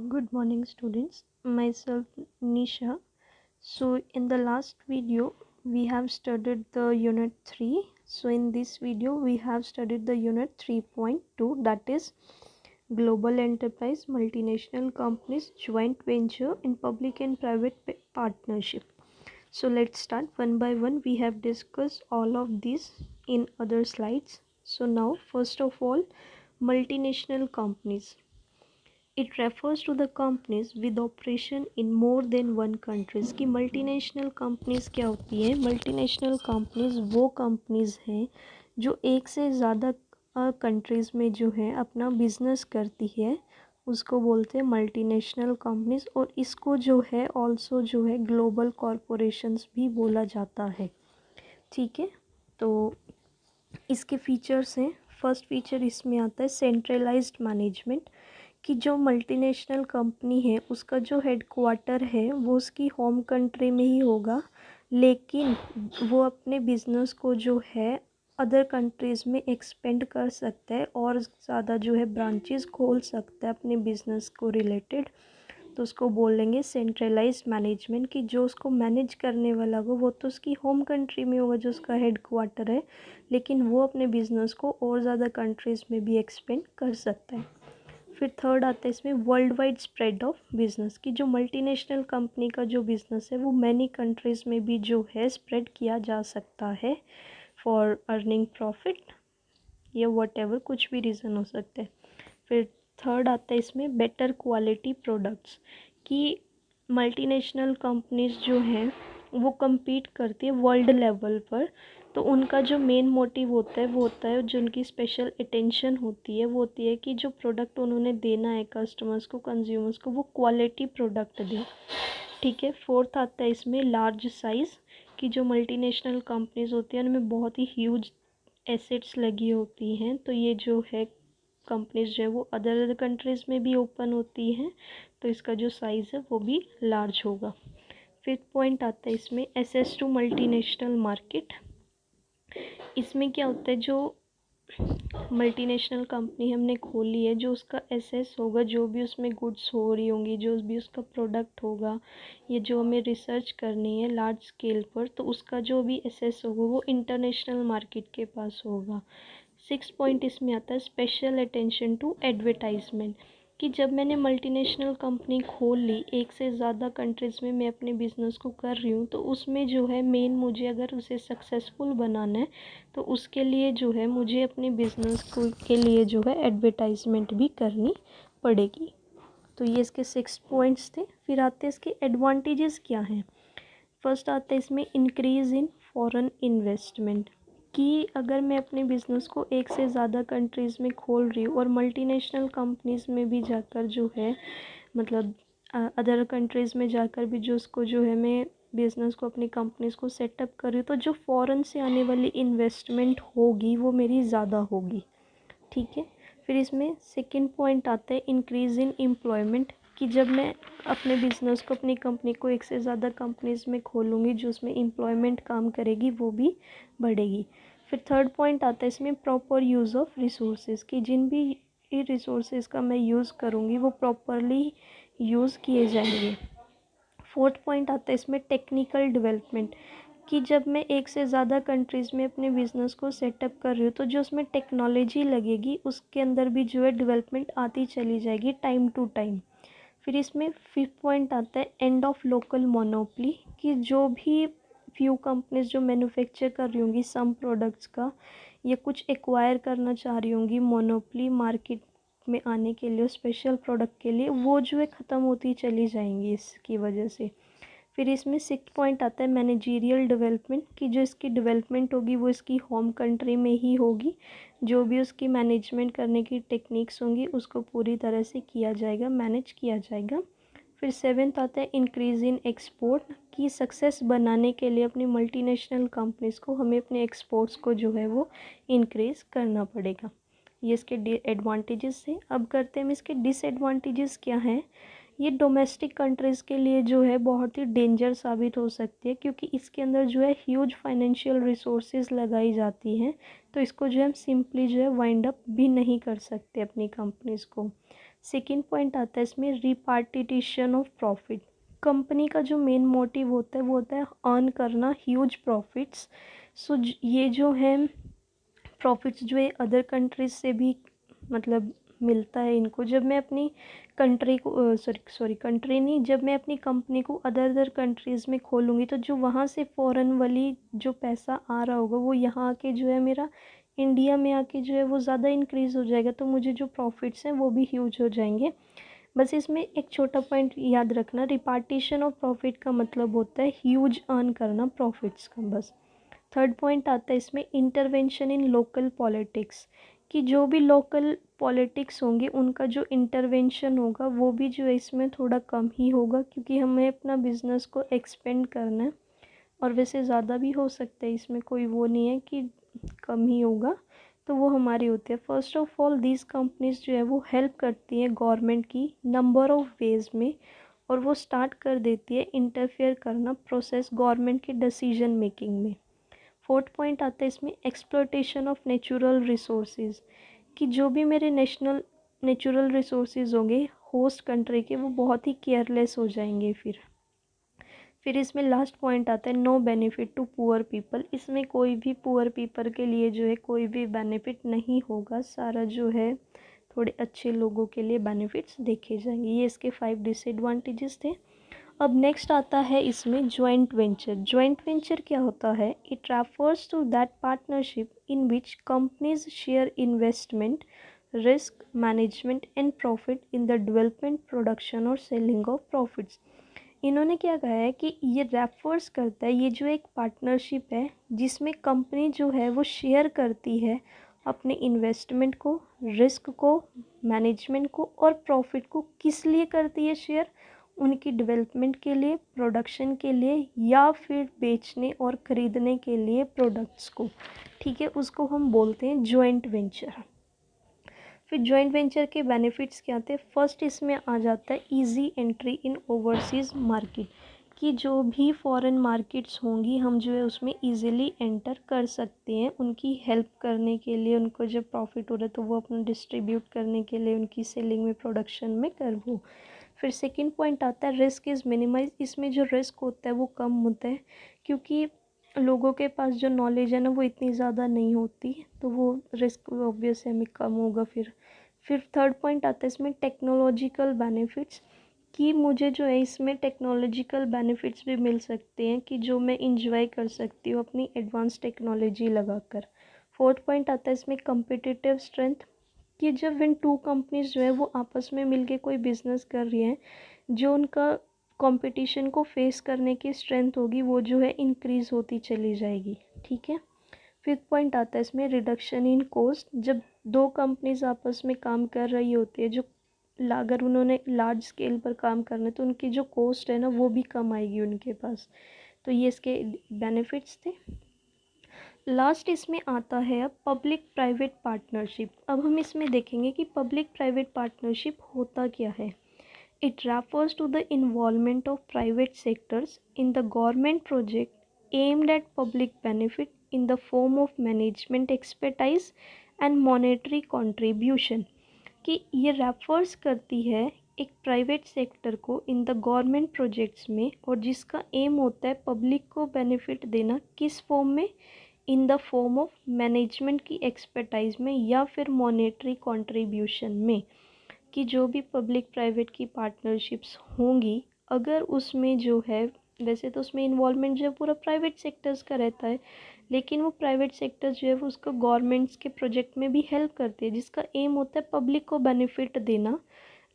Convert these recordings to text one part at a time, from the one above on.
Good morning, students. Myself Nisha. So in the last video we have studied the unit 3. So in this video we have studied the unit 3.2, that is global enterprise, multinational companies, joint venture in public and private partnership. So let's start one by one. We have discussed all of these in other slides. So now first of all, multinational companies. It refers to the companies with operation in more than one countries. कि multinational companies क्या होती है? Multinational companies वो companies हैं जो एक से ज़्यादा कंट्रीज़ में जो है अपना बिजनेस करती है, उसको बोलते हैं मल्टीनेशनल कंपनीज। और इसको जो है ऑल्सो जो है ग्लोबल कॉरपोरेशंस भी बोला जाता है। ठीक है, तो इसके फीचर्स हैं। फर्स्ट फीचर इसमें आता है सेंट्रलाइज्ड मैनेजमेंट, कि जो मल्टीनेशनल कंपनी है उसका जो हेडक्वार्टर है वो उसकी होम कंट्री में ही होगा, लेकिन वो अपने बिजनेस को जो है अदर कंट्रीज़ में एक्सपेंड कर सकता है और ज़्यादा जो है ब्रांचेस खोल सकता है अपने बिजनेस को रिलेटेड। तो उसको बोलेंगे सेंट्रलाइज्ड मैनेजमेंट, कि जो उसको मैनेज करने वाला हो वो तो उसकी होम कंट्री में होगा जो उसका हेडक्वार्टर है, लेकिन वो अपने बिजनेस को और ज़्यादा कंट्रीज़ में भी एक्सपेंड कर सकता है। फिर थर्ड आता है इसमें world wide spread of business, की जो मल्टीनेशनल कंपनी का जो बिजनेस है वो मैनी कंट्रीज़ में भी जो है स्प्रेड किया जा सकता है फॉर अर्निंग प्रॉफिट या वट एवर, कुछ भी रीज़न हो सकते हैं। फिर थर्ड आता है इसमें बेटर क्वालिटी प्रोडक्ट्स, कि मल्टीनेशनल कंपनीज जो हैं वो compete करती है वर्ल्ड लेवल पर, तो उनका जो मेन मोटिव होता है वो होता है, जो उनकी स्पेशल अटेंशन होती है वो होती है कि जो प्रोडक्ट उन्होंने देना है कस्टमर्स को, कंज्यूमर्स को, वो क्वालिटी प्रोडक्ट दें। ठीक है, फोर्थ आता है इसमें लार्ज साइज़, कि जो मल्टीनेशनल कंपनीज होती हैं उनमें बहुत ही ह्यूज एसेट्स लगी होती हैं, तो ये जो है कंपनीज जो है वो अदर कंट्रीज़ में भी ओपन होती हैं, तो इसका जो साइज़ है वो भी लार्ज होगा। फिफ्थ पॉइंट आता है इसमें एसेस टू मल्टीनेशनल मार्केट। इसमें क्या होता है, जो मल्टीनेशनल कंपनी हमने खोली है, जो उसका एसेस होगा, जो भी उसमें गुड्स हो रही होंगी, जो भी उसका प्रोडक्ट होगा, ये जो हमें रिसर्च करनी है लार्ज स्केल पर, तो उसका जो भी एसेस होगा वो इंटरनेशनल मार्केट के पास होगा। सिक्स पॉइंट इसमें आता है स्पेशल अटेंशन टू एडवर्टाइजमेंट, कि जब मैंने मल्टीनेशनल कंपनी खोल ली, एक से ज़्यादा कंट्रीज़ में मैं अपने बिज़नेस को कर रही हूँ, तो उसमें जो है मेन मुझे अगर उसे सक्सेसफुल बनाना है तो उसके लिए जो है मुझे अपने बिज़नेस को के लिए जो है एडवर्टाइजमेंट भी करनी पड़ेगी। तो ये इसके 6 पॉइंट्स थे। फिर आते हैं इसके एडवांटेजेस क्या हैं। फर्स्ट आता है इसमें इंक्रीज़ इन फॉरेन इन्वेस्टमेंट, कि अगर मैं अपने बिज़नेस को एक से ज़्यादा कंट्रीज़ में खोल रही हूँ और मल्टीनेशनल कंपनीज़ में भी जाकर जो है मतलब अदर कंट्रीज़ में जाकर भी जो उसको जो है मैं बिज़नेस को, अपनी कंपनीज़ को सेटअप कर रही हूँ, तो जो फ़ॉरेन से आने वाली इन्वेस्टमेंट होगी वो मेरी ज़्यादा होगी। ठीक है, फिर इसमें सेकंड पॉइंट आता है इंक्रीज़ इन एम्प्लॉयमेंट, कि जब मैं अपने बिज़नेस को, अपनी कंपनी को एक से ज़्यादा कंपनीज़ में खोलूँगी, जो उसमें एम्प्लॉयमेंट काम करेगी वो भी बढ़ेगी। फिर थर्ड पॉइंट आता है इसमें प्रॉपर यूज़ ऑफ रिसोर्सेज, कि जिन भी रिसोर्सेज का मैं यूज़ करूँगी वो प्रॉपरली यूज़ किए जाएंगे। फोर्थ पॉइंट आता है इसमें टेक्निकल डेवलपमेंट, कि जब मैं एक से ज़्यादा कंट्रीज़ में अपने बिज़नेस को सेटअप कर रही हूँ तो जो उसमें टेक्नोलॉजी लगेगी उसके अंदर भी जो है डेवलपमेंट आती चली जाएगी टाइम टू टाइम। फिर इसमें फिफ्थ पॉइंट आता है एंड ऑफ लोकल मोनोपली, कि जो भी फ्यू कंपनीज जो मैन्युफैक्चर कर रही होंगी सम प्रोडक्ट्स का, या कुछ एक्वायर करना चाह रही होंगी मोनोपली मार्केट में आने के लिए, स्पेशल प्रोडक्ट के लिए, वो जो है ख़त्म होती चली जाएंगी इसकी वजह से। फिर इसमें सिक्स पॉइंट आता है मैनेजीरियल डेवलपमेंट, कि जो इसकी डेवलपमेंट होगी वो इसकी होम कंट्री में ही होगी, जो भी उसकी मैनेजमेंट करने की टेक्निक्स होंगी उसको पूरी तरह से किया जाएगा, मैनेज किया जाएगा। फिर सेवेंथ आता है इंक्रीज़ इन एक्सपोर्ट, की सक्सेस बनाने के लिए अपनी मल्टीनेशनल कंपनीज़ को हमें अपने एक्सपोर्ट्स को जो है वो इंक्रीज़ करना पड़ेगा। ये इसके एडवांटेजेस हैं। अब करते हैं हम इसके डिसएडवांटेजेस क्या हैं। ये डोमेस्टिक कंट्रीज़ के लिए जो है बहुत ही डेंजर साबित हो सकती है, क्योंकि इसके अंदर जो है ह्यूज फाइनेंशियल रिसोर्सेज लगाई जाती हैं, तो इसको जो है हम सिंपली जो है वाइंड अप भी नहीं कर सकते अपनी कंपनीज़ को। सेकेंड पॉइंट आता है इसमें रिपार्टिशन ऑफ प्रॉफिट। कंपनी का जो मेन मोटिव होता है वो होता है अर्न करना ह्यूज प्रॉफिट्स। सो ये जो है प्रॉफिट्स जो है अदर कंट्रीज से भी मतलब मिलता है इनको। जब मैं अपनी कंट्री को कंट्री नहीं, जब मैं अपनी कंपनी को अदर कंट्रीज़ में खोलूँगी तो जो वहाँ से फ़ॉरेन वाली जो पैसा आ रहा होगा वो यहाँ आके जो है मेरा इंडिया में आके जो है वो ज़्यादा इंक्रीज़ हो जाएगा, तो मुझे जो प्रॉफिट्स हैं वो भी ह्यूज हो जाएंगे। बस इसमें एक छोटा पॉइंट याद रखना, रिपार्टीशन ऑफ प्रॉफिट का मतलब होता है ह्यूज अर्न करना प्रॉफिट्स का, बस। थर्ड पॉइंट आता है इसमें इंटरवेंशन इन लोकल पॉलिटिक्स, कि जो भी लोकल पॉलिटिक्स होंगे उनका जो इंटरवेंशन होगा वो भी जो है इसमें थोड़ा कम ही होगा, क्योंकि हमें अपना बिजनेस को एक्सपेंड करना है। और वैसे ज़्यादा भी हो सकता है, इसमें कोई वो नहीं है कि कम ही होगा, तो वो हमारी होती है। First of all these companies जो है वो हेल्प करती हैं गवर्नमेंट की नंबर ऑफ वेज में, और वो स्टार्ट कर देती है इंटरफेयर करना प्रोसेस गवर्नमेंट की डिसीजन मेकिंग में। फोर्थ पॉइंट आता है इसमें एक्सप्लॉयटेशन ऑफ नेचुरल रिसोर्सेज, कि जो भी मेरे नेचुरल रिसोर्सेज होंगे होस्ट कंट्री के वो बहुत ही केयरलेस हो जाएंगे। फिर इसमें लास्ट पॉइंट आता है no benefit to poor people. इसमें कोई भी पुअर पीपल के लिए जो है कोई भी बेनिफिट नहीं होगा, सारा जो है थोड़े अच्छे लोगों के लिए बेनिफिट्स देखे जाएंगे। ये इसके 5 डिसएडवांटेजेस थे। अब नेक्स्ट आता है इसमें जॉइंट वेंचर। जॉइंट वेंचर क्या होता है? It refers to that partnership in which companies share investment, risk management and profit in the development, production और सेलिंग ऑफ प्रॉफिट्स। इन्होंने क्या कहा है कि ये रेफर्स करता है, ये जो एक पार्टनरशिप है जिसमें कंपनी जो है वो शेयर करती है अपने इन्वेस्टमेंट को, रिस्क को, मैनेजमेंट को और प्रॉफिट को। किस लिए करती है शेयर? उनकी डेवलपमेंट के लिए, प्रोडक्शन के लिए, या फिर बेचने और ख़रीदने के लिए प्रोडक्ट्स को। ठीक है, उसको हम बोलते हैं जॉइंट वेंचर। फिर जॉइंट वेंचर के बेनिफिट्स क्या आते हैं? फर्स्ट इसमें आ जाता है easy entry in overseas market, कि जो भी फॉरेन मार्केट्स होंगी हम जो है उसमें इजीली एंटर कर सकते हैं उनकी हेल्प करने के लिए। उनको जब प्रॉफिट हो रहा है तो वो अपना डिस्ट्रीब्यूट करने के लिए उनकी सेलिंग में, प्रोडक्शन में कर वो। फिर सेकंड पॉइंट आता है रिस्क इज़ मिनिमाइज। इसमें जो रिस्क होता है वो कम होता है, क्योंकि लोगों के पास जो नॉलेज है ना वो इतनी ज़्यादा नहीं होती, तो वो रिस्क ऑब्वियस हमें कम होगा। फिर थर्ड पॉइंट आता है इसमें टेक्नोलॉजिकल बेनिफिट्स, कि मुझे जो है इसमें टेक्नोलॉजिकल बेनिफिट्स भी मिल सकते हैं कि जो मैं इंजॉय कर सकती हूँ अपनी एडवांस टेक्नोलॉजी लगाकर। फोर्थ पॉइंट आता है इसमें कम्पिटिटिव स्ट्रेंथ, कि जब विन टू कंपनीज जो है वो आपस में मिलके कोई बिजनेस कर रही हैं, जो उनका कंपटीशन को फेस करने की स्ट्रेंथ होगी वो जो है इंक्रीज़ होती चली जाएगी। ठीक है। फिफ्थ पॉइंट आता है इसमें रिडक्शन इन कॉस्ट। जब दो कंपनीज आपस में काम कर रही होती है, जो अगर उन्होंने लार्ज स्केल पर काम करना है तो उनकी जो कॉस्ट है ना वो भी कम आएगी उनके पास। तो ये इसके बेनिफिट्स थे। लास्ट इसमें आता है अब पब्लिक प्राइवेट पार्टनरशिप। अब हम इसमें देखेंगे कि पब्लिक प्राइवेट पार्टनरशिप होता क्या है। It refers to the involvement of private sectors in the government project aimed at public benefit in the form of management expertise and monetary contribution। कि ये रेफर्स करती है एक प्राइवेट सेक्टर को इन the government projects में, और जिसका M होता है पब्लिक को बेनिफिट देना। किस फॉर्म में? In the form of management की एक्सपर्टाइज में या फिर मॉनेटरी कंट्रीब्यूशन में। कि जो भी पब्लिक प्राइवेट की पार्टनरशिप्स होंगी, अगर उसमें जो है, वैसे तो उसमें इन्वॉल्वमेंट जो है पूरा प्राइवेट सेक्टर्स का रहता है, लेकिन वो प्राइवेट सेक्टर्स जो है वो उसको गवर्नमेंट्स के प्रोजेक्ट में भी हेल्प करती है, जिसका एम होता है पब्लिक को बेनिफिट देना,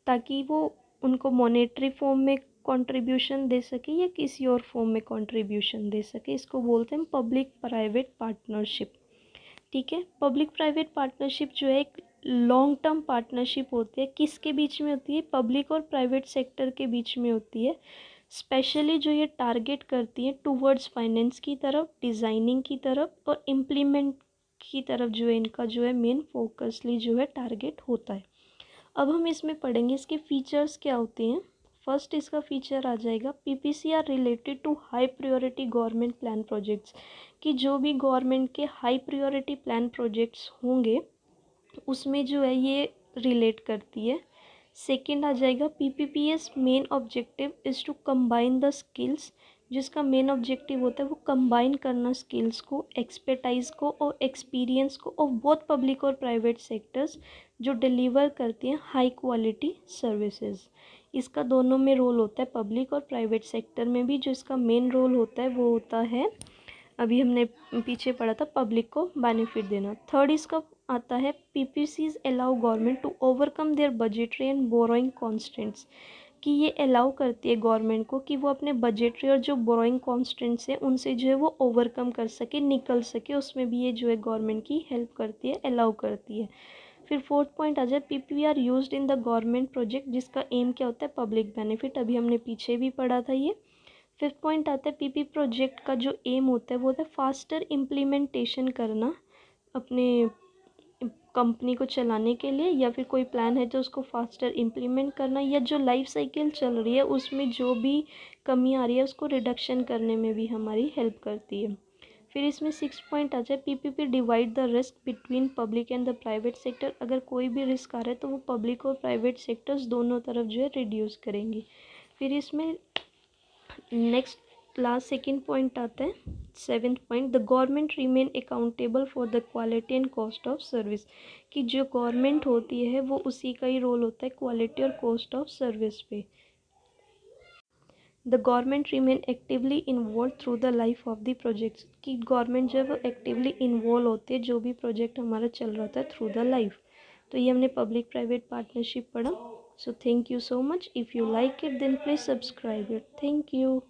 ताकि वो उनको मॉनेटरी फॉर्म में कंट्रीब्यूशन दे सके या किसी और फॉर्म में कंट्रीब्यूशन दे सके। इसको बोलते हैं पब्लिक प्राइवेट पार्टनरशिप। ठीक है। पब्लिक प्राइवेट पार्टनरशिप जो है एक लॉन्ग टर्म पार्टनरशिप होती है। किसके बीच में होती है? पब्लिक और प्राइवेट सेक्टर के बीच में होती है। स्पेशली जो ये टारगेट करती है टूवर्ड्स फाइनेंस की तरफ, डिज़ाइनिंग की तरफ और इम्प्लीमेंट की तरफ, जो है इनका जो है मेन फोकसली जो है टारगेट होता है। अब हम इसमें पढ़ेंगे इसके फीचर्स क्या होते हैं। फर्स्ट इसका फीचर आ जाएगा PPC are related to high priority government plan projects, कि जो भी गवर्नमेंट के हाई प्रायोरिटी प्लान प्रोजेक्ट्स होंगे उसमें जो है ये रिलेट करती है। सेकेंड आ जाएगा PPPS main objective is to combine the skills, जिसका मेन ऑब्जेक्टिव होता है वो कंबाइन करना स्किल्स को, एक्सपर्टाइज को और एक्सपीरियंस को ऑफ बोथ पब्लिक और प्राइवेट सेक्टर्स जो डिलीवर करती हैं हाई क्वालिटी सर्विसेज। इसका दोनों में रोल होता है, पब्लिक और प्राइवेट सेक्टर में भी। जो इसका मेन रोल होता है वो होता है, अभी हमने पीछे पढ़ा था, पब्लिक को बेनिफिट देना। थर्ड इसका आता है PPCs allow government to overcome their budgetary and borrowing constants, कि ये अलाउ करती है गवर्नमेंट को कि वो अपने बजटरी और जो बोरोइंग कॉन्स्टेंट्स हैं उनसे जो है वो ओवरकम कर सके, निकल सके, उसमें भी ये जो है गवर्नमेंट की हेल्प करती है, अलाउ करती है। फिर फोर्थ पॉइंट आ जाए PPP are used in the government project, जिसका एम क्या होता है, पब्लिक बेनिफिट, अभी हमने पीछे भी पढ़ा था ये। फिफ्थ पॉइंट आता है PPP प्रोजेक्ट का जो एम होता है वो होता है फास्टर इम्प्लीमेंटेशन करना अपने कंपनी को चलाने के लिए, या फिर कोई प्लान है तो उसको फास्टर इम्प्लीमेंट करना, या जो लाइफ साइकिल चल रही है उसमें जो भी कमी आ रही है उसको रिडक्शन करने में भी हमारी हेल्प करती है। फिर इसमें सिक्स पॉइंट आ जाए PPP divide the risk between public and the private sector, अगर कोई भी रिस्क आ रहा है तो वो पब्लिक और प्राइवेट सेक्टर्स दोनों तरफ जो है रिड्यूस करेंगी। फिर इसमें नेक्स्ट लास्ट सेकेंड पॉइंट आता है seventh point, the government remain accountable for the quality and cost of service, कि जो गवर्नमेंट होती है वो उसी का ही रोल होता है क्वालिटी और कॉस्ट ऑफ सर्विस पे। The government remain actively involve through the life of the projects, कि गवर्नमेंट जो है वो एक्टिवली इन्वॉल्व होती है जो भी प्रोजेक्ट हमारा चल रहा होता है थ्रू द लाइफ। तो ये हमने पब्लिक प्राइवेट पार्टनरशिप पढ़ा। So thank you so much. If you like it then please subscribe it. Thank you.